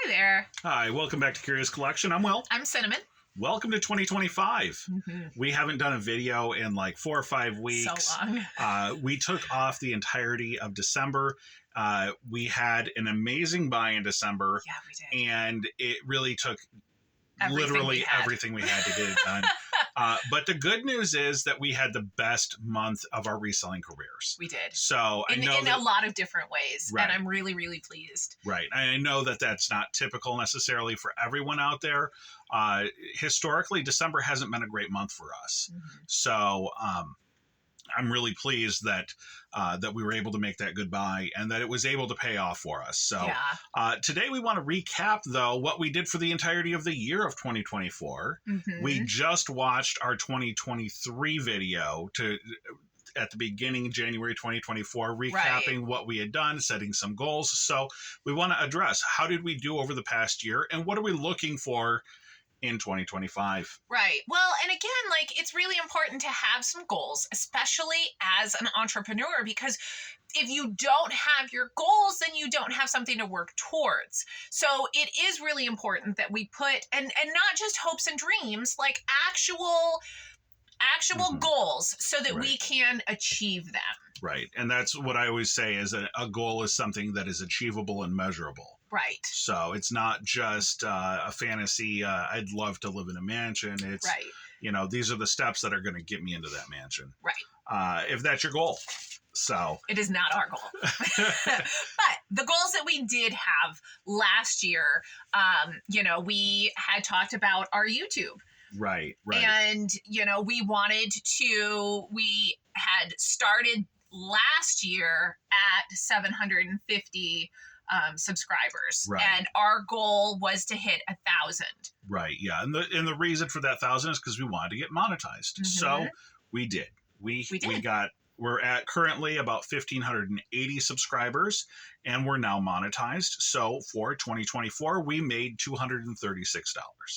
Hi there. Hi, welcome back to Curious Collection. I'm Will. I'm Cinnamon. Welcome to 2025. We haven't done a video in like 4 or 5 weeks. So long. We took off the entirety of December. We had an amazing buy in December. Yeah, we did. And it really took Everything everything we had to get it done. But the good news is that we had the best month of our reselling careers. We did. So in a lot of different ways. Right. And I'm really, really pleased. Right. I know that that's not typical necessarily for everyone out there. Historically, December hasn't been a great month for us. So I'm really pleased that that we were able to make that good buy and that it was able to pay off for us. So today we want to recap, though, what we did for the entirety of the year of 2024. We just watched our 2023 video at the beginning of January 2024, recapping what we had done, setting some goals. So we want to address how did we do over the past year and what are we looking for in 2025. Right. Well, and again, like, it's really important to have some goals, especially as an entrepreneur, because if you don't have your goals, then you don't have something to work towards. So it is really important that we put, and not just hopes and dreams, like actual goals so that we can achieve them. Right. And that's what I always say is a goal is something that is achievable and measurable. Right. So it's not just a fantasy. I'd love to live in a mansion. It's, you know, these are the steps that are going to get me into that mansion. Right. If that's your goal. So it is not our goal. But the goals that we did have last year, you know, we had talked about our YouTube. Right. And, you know, we had started last year at 750 subscribers. And our goal was to hit 1,000. Right. Yeah. And the reason for that 1,000 is because we wanted to get monetized. So we did. We're at currently about 1,580 subscribers, and we're now monetized. So for 2024, we made $236.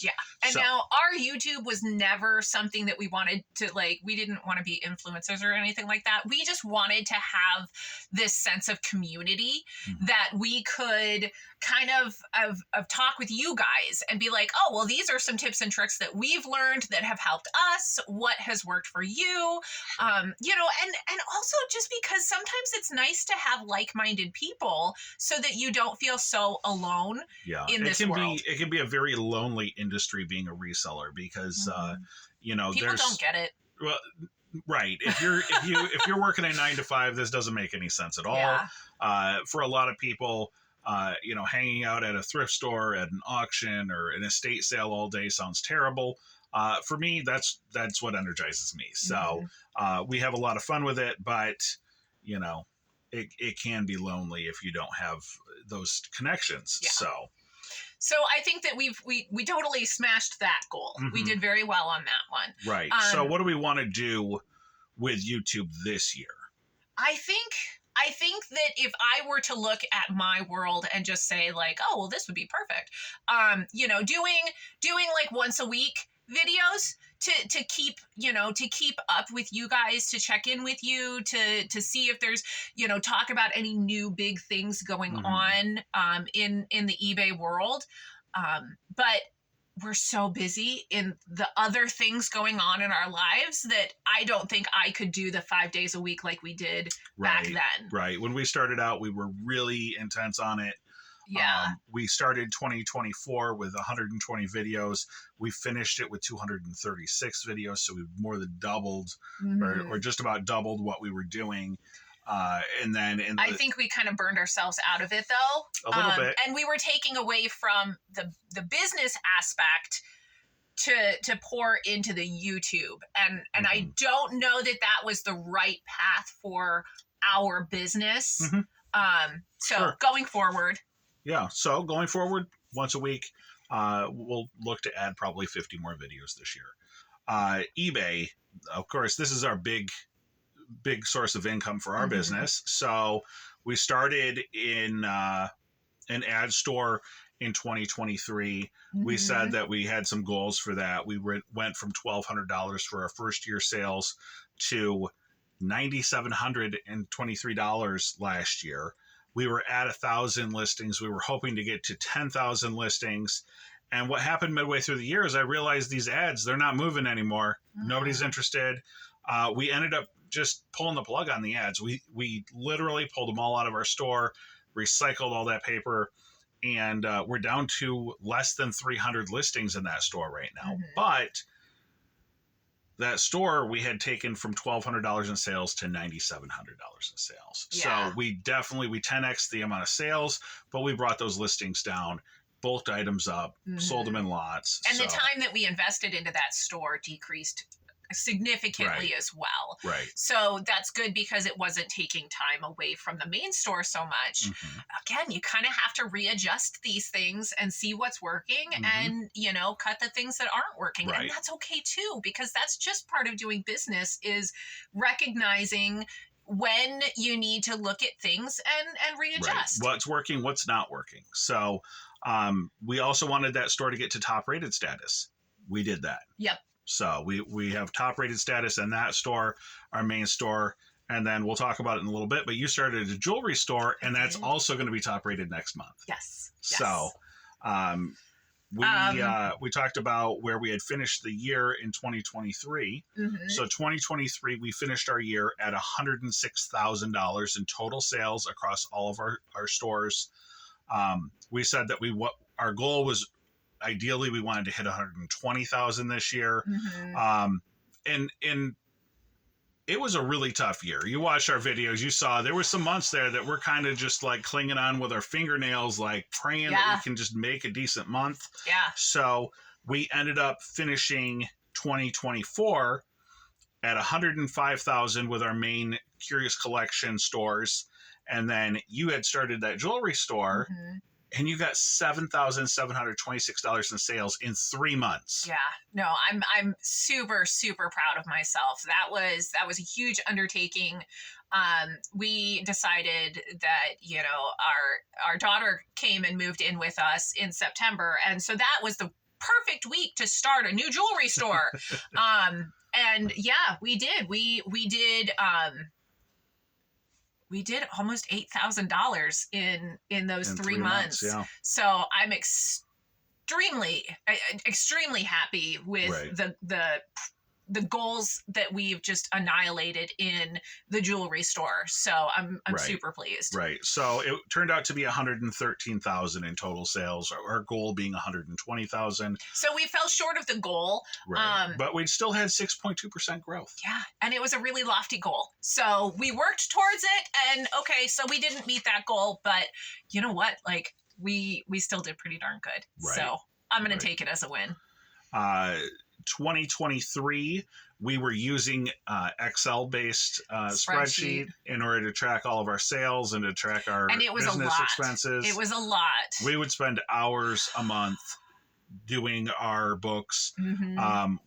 Yeah. And now our YouTube was never something that we wanted to, like, we didn't want to be influencers or anything like that. We just wanted to have this sense of community that we could kind of talk with you guys and be like, oh, well, these are some tips and tricks that we've learned that have helped us. What has worked for you? You know, and also just because sometimes it's nice to have like-minded people so that you don't feel so alone in this world. It can be a very lonely industry being a reseller because, you know, people don't get it. Well, right. If you're working a 9-to-5, this doesn't make any sense at all. For a lot of people, you know, hanging out at a thrift store, at an auction, or an estate sale all day sounds terrible. For me, that's what energizes me. So we have a lot of fun with it, but you know, it can be lonely if you don't have those connections. So I think that we totally smashed that goal. We did very well on that one. Right. So what do we want to do with YouTube this year? I think that if I were to look at my world and just say like, oh, well, this would be perfect. You know, doing like once a week videos to keep up with you guys, to check in with you, to see if there's, you know, talk about any new big things going on in the eBay world. But we're so busy in the other things going on in our lives that I don't think I could do the 5 days a week like we did back then. Right. When we started out, we were really intense on it. Yeah. We started 2024 with 120 videos. We finished it with 236 videos. So we more than doubled or just about doubled what we were doing. And then I think we kind of burned ourselves out of it, though. A little bit. And we were taking away from the business aspect to pour into the YouTube. And I don't know that was the right path for our business. Going forward. Yeah. So going forward, once a week, we'll look to add probably 50 more videos this year. eBay, of course, this is our big source of income for our business. So we started in an ad store in 2023. We said that we had some goals for that. We went from $1,200 for our first year sales to $9,723 last year. We were at 1,000 listings. We were hoping to get to 10,000 listings. And what happened midway through the year is I realized these ads, they're not moving anymore. Nobody's interested. We ended up just pulling the plug on the ads. We literally pulled them all out of our store, recycled all that paper, and we're down to less than 300 listings in that store right now. But that store we had taken from $1,200 in sales to $9,700 in sales. Yeah. So we 10x the amount of sales, but we brought those listings down, bulked items up, sold them in lots. And the time that we invested into that store decreased significantly as well. Right. So that's good because it wasn't taking time away from the main store so much. Again, you kind of have to readjust these things and see what's working and, you know, cut the things that aren't working. Right. And that's okay too, because that's just part of doing business, is recognizing when you need to look at things and readjust. What's working, what's not working. So we also wanted that store to get to top rated status. We did that. Yep. So we have top rated status in that store, our main store, and then we'll talk about it in a little bit. But you started a jewelry store, and that's also going to be top rated next month. Yes. So we talked about where we had finished the year in 2023. So 2023, we finished our year at $106,000 in total sales across all of our stores. We said that our goal was, ideally, we wanted to hit 120,000 this year. And it was a really tough year. You watched our videos, you saw there were some months there that we're kind of just like clinging on with our fingernails, like praying that we can just make a decent month. Yeah. So we ended up finishing 2024 at 105,000 with our main Curious Collection stores. And then you had started that jewelry store. And you got $7,726 in sales in 3 months. Yeah, no, I'm super, super proud of myself. That was a huge undertaking. We decided that, you know, our daughter came and moved in with us in September, and so that was the perfect week to start a new jewelry store. And yeah, we did. We did almost $8,000 in those 3 months. Yeah. So I'm extremely happy with the goals that we've just annihilated in the jewelry store. So I'm super pleased. Right. So it turned out to be 113,000 in total sales. Our goal being 120,000. So we fell short of the goal. Right. But we still had 6.2% growth. Yeah. And it was a really lofty goal. So we worked towards it, and okay, so we didn't meet that goal, but you know what? Like we still did pretty darn good. Right. So I'm going to take it as a win. 2023, we were using Excel-based spreadsheet in order to track all of our sales and to track our business expenses. It was a lot. We would spend hours a month doing our books.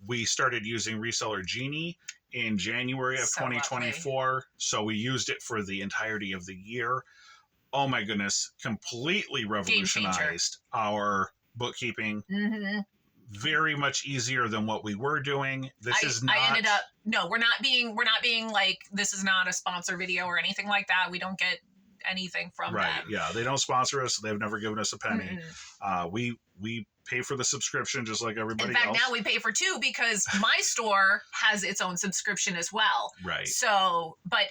We started using Reseller Genie in January of 2024. Lovely. So we used it for the entirety of the year. Oh my goodness, completely revolutionized our bookkeeping. Very much easier than what we were doing. I ended up, no, we're not being like, this is not a sponsor video or anything like that. We don't get anything from them. Yeah, they don't sponsor us. They've never given us a penny. We pay for the subscription just like everybody else. In fact, now we pay for two because my store has its own subscription as well. Right. So, but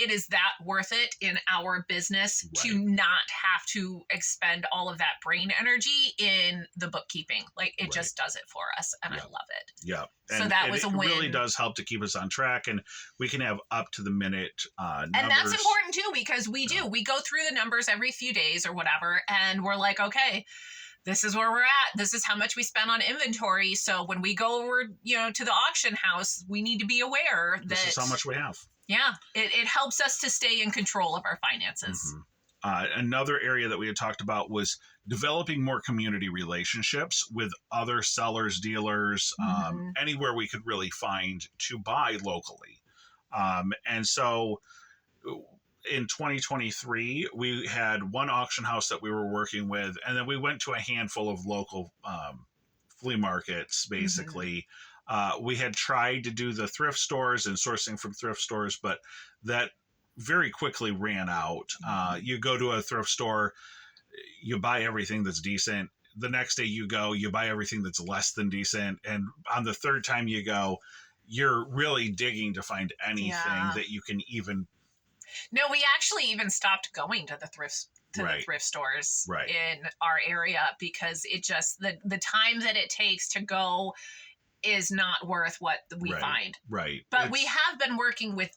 it is that worth it in our business to not have to expend all of that brain energy in the bookkeeping. Like it just does it for us, and I love it. Yeah. So that was a win. It really does help to keep us on track, and we can have up to the minute numbers. And that's important too, because we go through the numbers every few days or whatever, and we're like, okay, this is where we're at. This is how much we spent on inventory. So when we go over, to the auction house, we need to be aware that this is how much we have. Yeah, it helps us to stay in control of our finances. Another area that we had talked about was developing more community relationships with other sellers, dealers, anywhere we could really find to buy locally. And so in 2023, we had one auction house that we were working with, and then we went to a handful of local flea markets, basically. We had tried to do the thrift stores and sourcing from thrift stores, but that very quickly ran out. You go to a thrift store, you buy everything that's decent. The next day you go, you buy everything that's less than decent. And on the third time you go, you're really digging to find anything that you can even. No, we actually even stopped going to the thrift stores in our area because it just the time that it takes to go is not worth what we find. Right. But we have been working with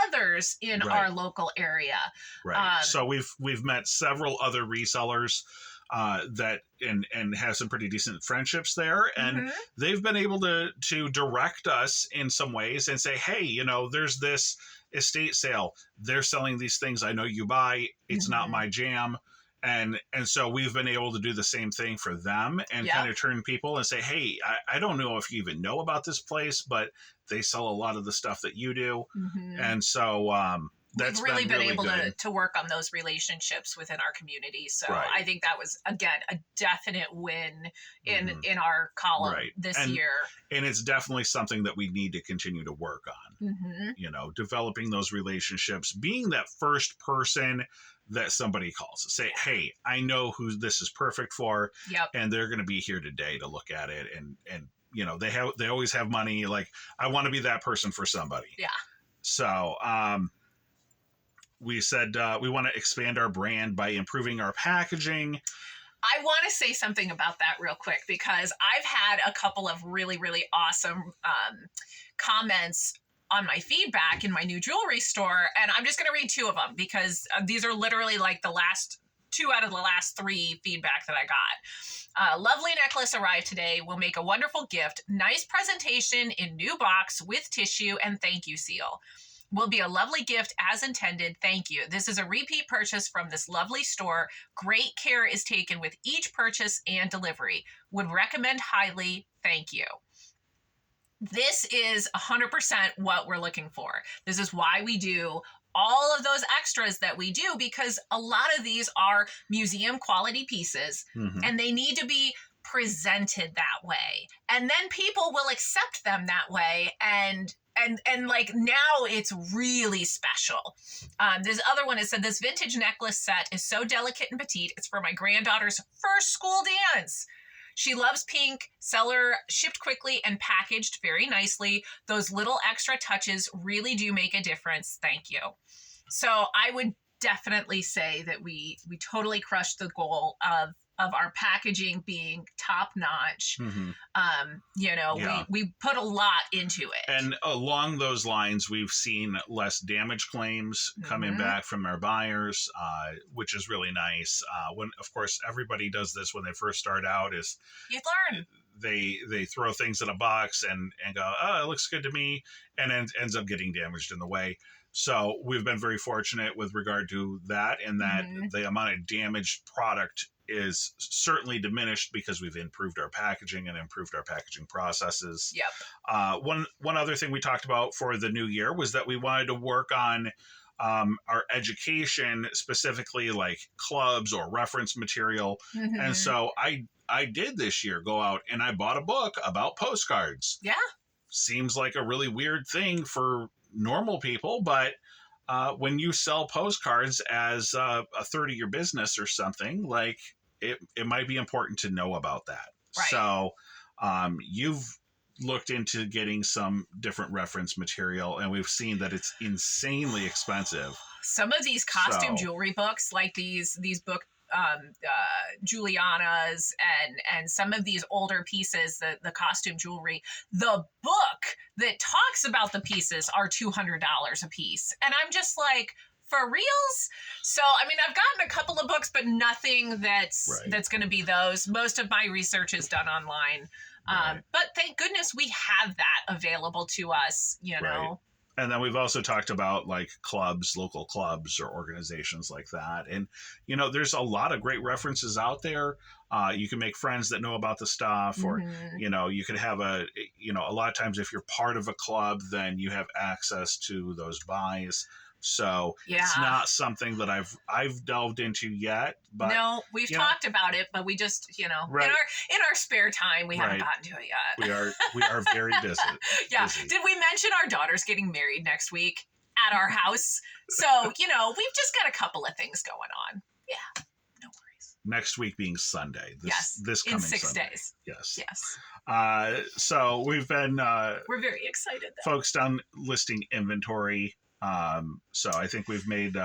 others in our local area. Right. So we've met several other resellers that and have some pretty decent friendships there, and they've been able to direct us in some ways and say, hey, you know, there's this estate sale, they're selling these things I know you buy, it's not my jam. And so we've been able to do the same thing for them and kind of turn people and say, hey, I don't know if you even know about this place, but they sell a lot of the stuff that you do. And so that's we've really been able to work on those relationships within our community. So I think that was, again, a definite win in our column this year. And it's definitely something that we need to continue to work on, you know, developing those relationships, being that first person that somebody calls, say, hey, I know who this is perfect for, and they're going to be here today to look at it. And, you know, they always have money. Like, I want to be that person for somebody. Yeah. So, we said we want to expand our brand by improving our packaging. I want to say something about that real quick because I've had a couple of really, really awesome comments on my feedback in my new jewelry store. And I'm just going to read two of them because these are literally like the last two out of the last three feedback that I got. Lovely necklace arrived today. Will make a wonderful gift. Nice presentation in new box with tissue and thank you seal. Will be a lovely gift as intended. Thank you. This is a repeat purchase from this lovely store. Great care is taken with each purchase and delivery. Would recommend highly. Thank you. This is 100% what we're looking for. This is why we do all of those extras that we do, because a lot of these are museum quality pieces and they need to be presented that way. And then people will accept them that way. And like now it's really special. This other one is said, this vintage necklace set is so delicate and petite. It's for my granddaughter's first school dance. She loves pink. Seller shipped quickly and packaged very nicely. Those little extra touches really do make a difference. Thank you. So I would definitely say that we totally crushed the goal of our packaging being top notch. You know, we put a lot into it. And along those lines, we've seen less damage claims coming back from our buyers, which is really nice. When, of course, everybody does this when they first start out is you learn. They throw things in a box and go, oh, it looks good to me, and then ends up getting damaged in the way. So we've been very fortunate with regard to that, and that the amount of damaged product is certainly diminished because we've improved our packaging and improved our packaging processes. One other thing we talked about for the new year was that we wanted to work on our education, specifically like clubs or reference material. And so I did this year go out and I bought a book about postcards. Seems like a really weird thing for normal people, but when you sell postcards as a third of your business or something, like it might be important to know about that. So you've looked into getting some different reference material, and we've seen that it's insanely expensive. Some of these costume jewelry books, like these book Juliana's and some of these older pieces, the costume jewelry, the book that talks about the pieces are $200 a piece. And I'm just like, for reals? So, I mean, I've gotten a couple of books, but nothing that's going to be those. Most of my research is done online. But thank goodness we have that available to us, you know. And then we've also talked about like clubs, local clubs or organizations like that. And, you know, there's a lot of great references out there. You can make friends that know about the stuff, or, you know, you could have a lot of times if you're part of a club, then you have access to those buys. So it's not something that I've delved into yet. But no, we've talked about it, but we just, you know, in our spare time, we haven't gotten to it yet. We are very busy. Busy. Did we mention our daughter's getting married next week? at our house. So, you know, we've just got a couple of things going on. Yeah, no worries. Next week being Sunday. Yes, this in coming 6 Sunday. days. Yes. Yes. So we've been We're very excited, though. focused on listing inventory. So I think we've made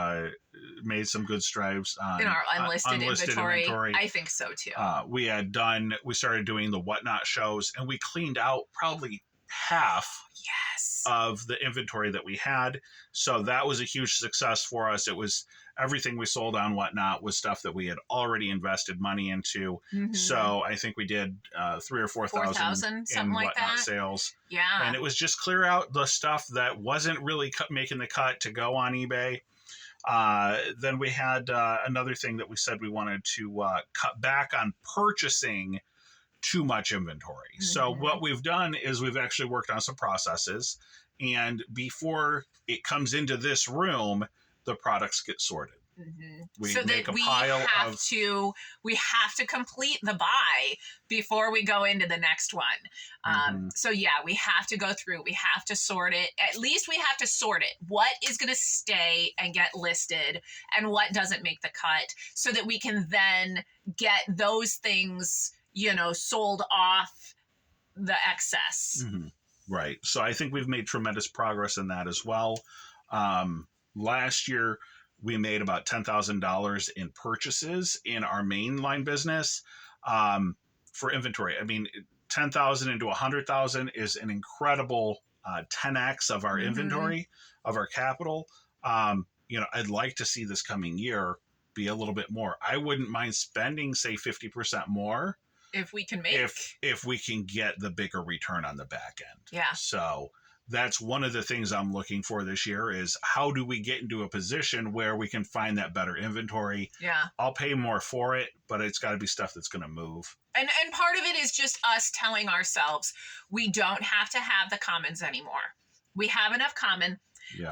some good strides on In our unlisted inventory. inventory. I think so, too. We started doing the Whatnot shows, and we cleaned out probably half Yes. of the inventory that we had. So that was a huge success for us. It was everything we sold on Whatnot was stuff that we had already invested money into. Mm-hmm. So I think we did 3,000 or 4,000 in like Whatnot that. sales. Yeah. And it was just clear out the stuff that wasn't really making the cut to go on eBay. Then we had another thing that we said we wanted to cut back on purchasing too much inventory. Mm-hmm. So what we've done is we've actually worked on some processes, and before it comes into this room, the products get sorted. Mm-hmm. We so make that a pile we have to complete the buy before we go into the next one. So yeah, we have to go through, we have to sort it. At least we have to sort it. What is going to stay and get listed and what doesn't make the cut, so that we can then get those things, you know, sold off the excess. Mm-hmm. Right. So I think we've made tremendous progress in that as well. Last year, we made about $10,000 in purchases in our mainline business for inventory. I mean, 10,000 into 100,000 is an incredible 10x of our inventory, of our capital. You know, I'd like to see this coming year be a little bit more. I wouldn't mind spending, say, 50% more if we can make if we can get the bigger return on the back end. Yeah. So that's one of the things I'm looking for this year is how do we get into a position where we can find that better inventory? Yeah. I'll pay more for it, but it's got to be stuff that's going to move. And part of it is just us telling ourselves we don't have to have the commons anymore. We have enough common. Yeah.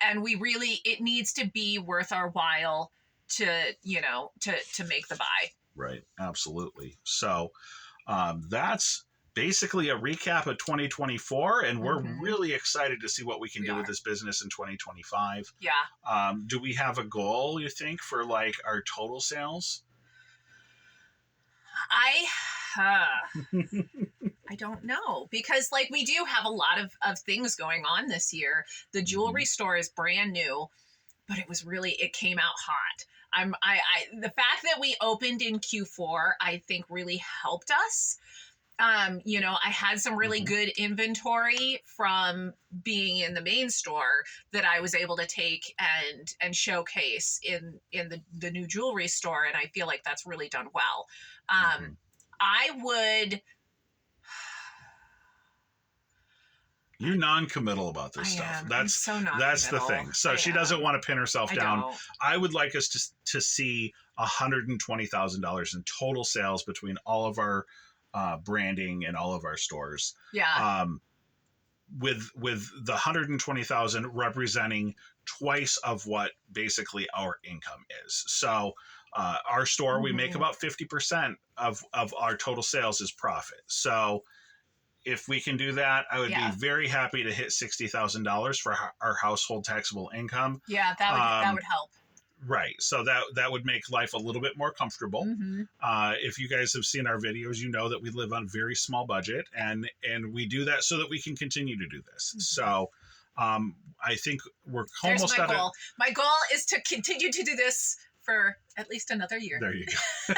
And we really, it needs to be worth our while to, you know, to make the buy. Right. Absolutely. So that's basically a recap of 2024, and we're really excited to see what we can do with this business in 2025. Yeah. Do we have a goal, you think, for like our total sales? I don't know, because like we do have a lot of things going on this year. The jewelry store is brand new, but it came out hot. The fact that we opened in Q4, I think really helped us. You know, I had some really good inventory from being in the main store that I was able to take and showcase in the new jewelry store. And I feel like that's really done well. I would. You're non-committal about this stuff. That's the thing. So she doesn't want to pin herself down. I would like us to see $120,000 in total sales between all of our branding and all of our stores. Yeah. With the 120,000 representing twice of what basically our income is. So our store, we make about 50% of our total sales is profit. So if we can do that, I would be very happy to hit $60,000 for our household taxable income. Yeah, that would help. Right. So that would make life a little bit more comfortable. If you guys have seen our videos, you know that we live on a very small budget, and we do that so that we can continue to do this. So I think we're almost at goal. My goal is to continue to do this for at least another year. There you go.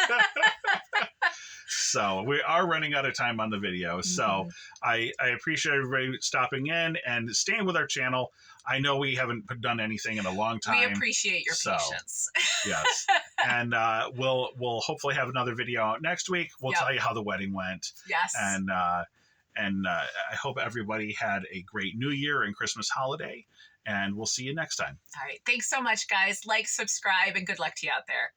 So we are running out of time on the video. So I appreciate everybody stopping in and staying with our channel. I know we haven't done anything in a long time. We appreciate your patience. Yes. And we'll hopefully have another video out next week. We'll tell you how the wedding went. Yes. And I hope everybody had a great New Year and Christmas holiday. And we'll see you next time. All right. Thanks so much, guys. Like, subscribe, and good luck to you out there.